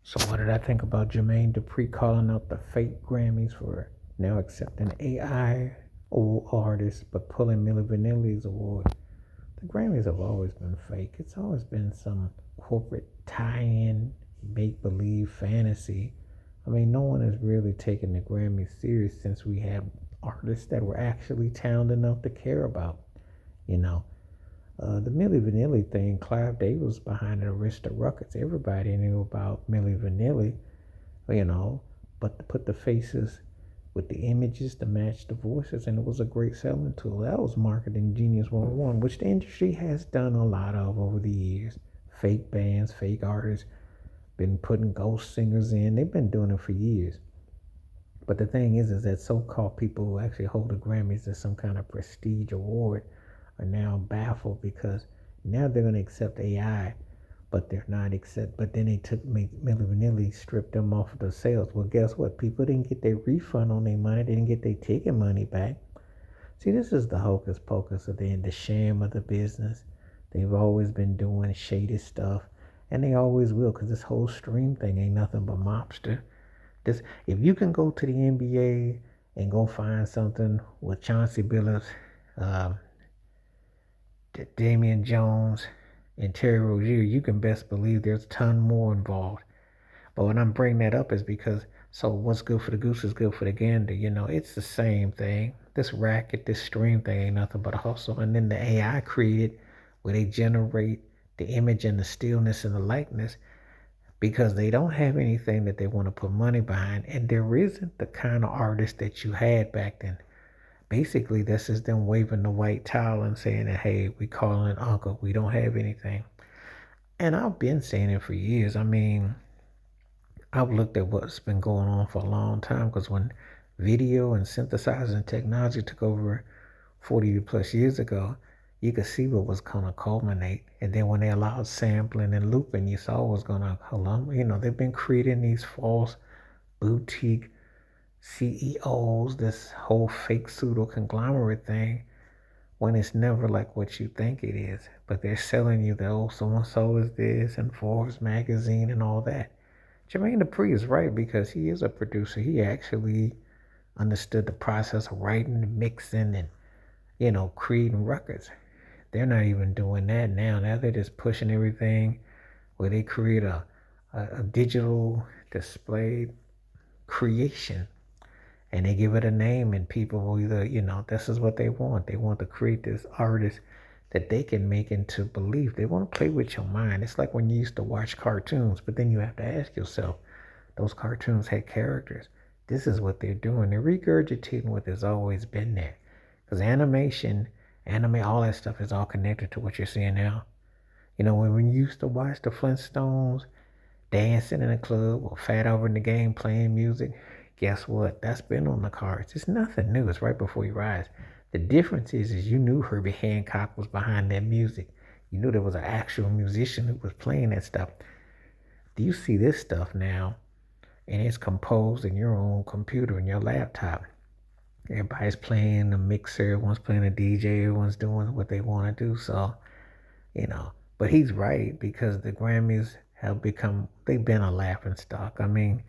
So what did I think about Jermaine Dupri calling out the fake Grammys for now accepting AI artists but pulling Milli Vanilli's award? The Grammys have always been fake. It's always been some corporate tie-in, make-believe fantasy. I mean, no one has really taken the Grammys serious since we had artists that were actually talented enough to care about. You know, the Milli Vanilli thing, Clive Davis was behind it, Arista Records. Everybody knew about Milli Vanilli, you know, but to put the faces with the images to match the voices, and it was a great selling tool. That was marketing genius 101, which the industry has done a lot of over the years. Fake bands, fake artists, been putting ghost singers in. They've been doing it for years. But the thing is that so-called people who actually hold the Grammys as some kind of prestige award are now baffled because now they're going to accept AI, but they're not accept. But then they took Milli Vanilli, stripped them off of the sales. Well, guess what? People didn't get their refund on their money. They didn't get their ticket money back. See, this is the hocus pocus of the sham of the business. They've always been doing shady stuff, and they always will, because this whole stream thing ain't nothing but mobster. This, if you can go to the NBA and go find something with Chauncey Billups, uh, Damian Jones, and Terry Rozier, you can best believe there's a ton more involved. But when I'm bringing that up is because, so what's good for the goose is good for the gander. You know, it's the same thing. This racket, this stream thing ain't nothing but a hustle. And then the AI created where they generate the image and the stillness and the likeness because they don't have anything that they want to put money behind. And there isn't the kind of artist that you had back then. Basically, this is them waving the white towel and saying that, hey, we calling it uncle. We don't have anything. And I've been saying it for years. I mean, I've looked at what's been going on for a long time because when video and synthesizing technology took over 40 plus years ago, you could see what was going to culminate. And then when they allowed sampling and looping, you saw what was going to, you know, they've been creating these false boutique CEOs, this whole fake pseudo conglomerate thing when it's never like what you think it is. But they're selling you the oh, so and so is this and Forbes magazine and all that. Jermaine Dupri is right because he is a producer. He actually understood the process of writing and mixing and, you know, creating records. They're not even doing that now. Now they're just pushing everything where they create a digital display creation and they give it a name and people will either, you know, this is what they want. They want to create this artist that they can make into belief. They want to play with your mind. It's like when you used to watch cartoons, but then you have to ask yourself, those cartoons had characters. This is what they're doing. They're regurgitating what has always been there. Because animation, anime, all that stuff is all connected to what you're seeing now. You know, when you used to watch the Flintstones dancing in a club or fat over in the game playing music, guess what? That's been on the cards. It's nothing new. It's right before your eyes. The difference is you knew Herbie Hancock was behind that music. You knew there was an actual musician who was playing that stuff. Do you see this stuff now? And it's composed in your own computer in your laptop. Everybody's playing a mixer, everyone's playing a DJ, everyone's doing what they want to do. So, you know, but he's right because the Grammys have become, they've been a laughing stock. I mean,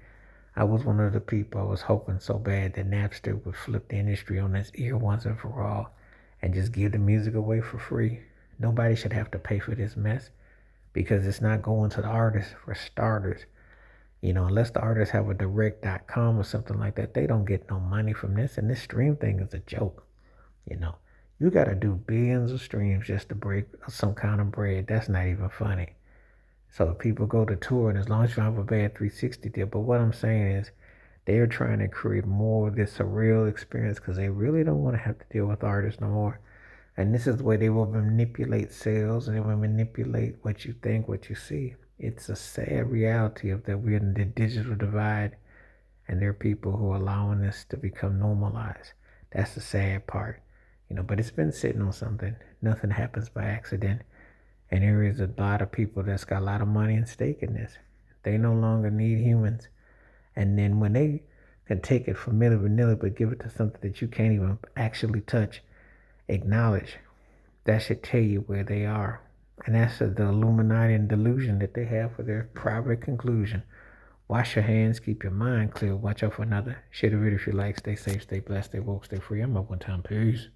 I was one of the people I was hoping so bad that Napster would flip the industry on its ear once and for all and just give the music away for free. Nobody should have to pay for this mess because it's not going to the artists for starters. You know, unless the artists have a direct.com or something like that, they don't get no money from this. And this stream thing is a joke. You know, you got to do billions of streams just to break some kind of bread. That's not even funny. So people go to tour, and as long as you have a bad 360 deal. But what I'm saying is, they're trying to create more of this surreal experience because they really don't want to have to deal with artists no more. And this is the way they will manipulate sales and they will manipulate what you think, what you see. It's a sad reality of that we're in the digital divide and there are people who are allowing this to become normalized. That's the sad part. You know, but it's been sitting on something. Nothing happens by accident. And there is a lot of people that's got a lot of money at stake in this. They no longer need humans. And then when they can take it from Milli Vanilli but give it to something that you can't even actually touch, acknowledge, that should tell you where they are. And that's the Illuminati and delusion that they have for their private conclusion. Wash your hands, keep your mind clear, watch out for another. Share the video if you like. Stay safe, stay blessed, stay woke, stay free. I'm up one time. Peace.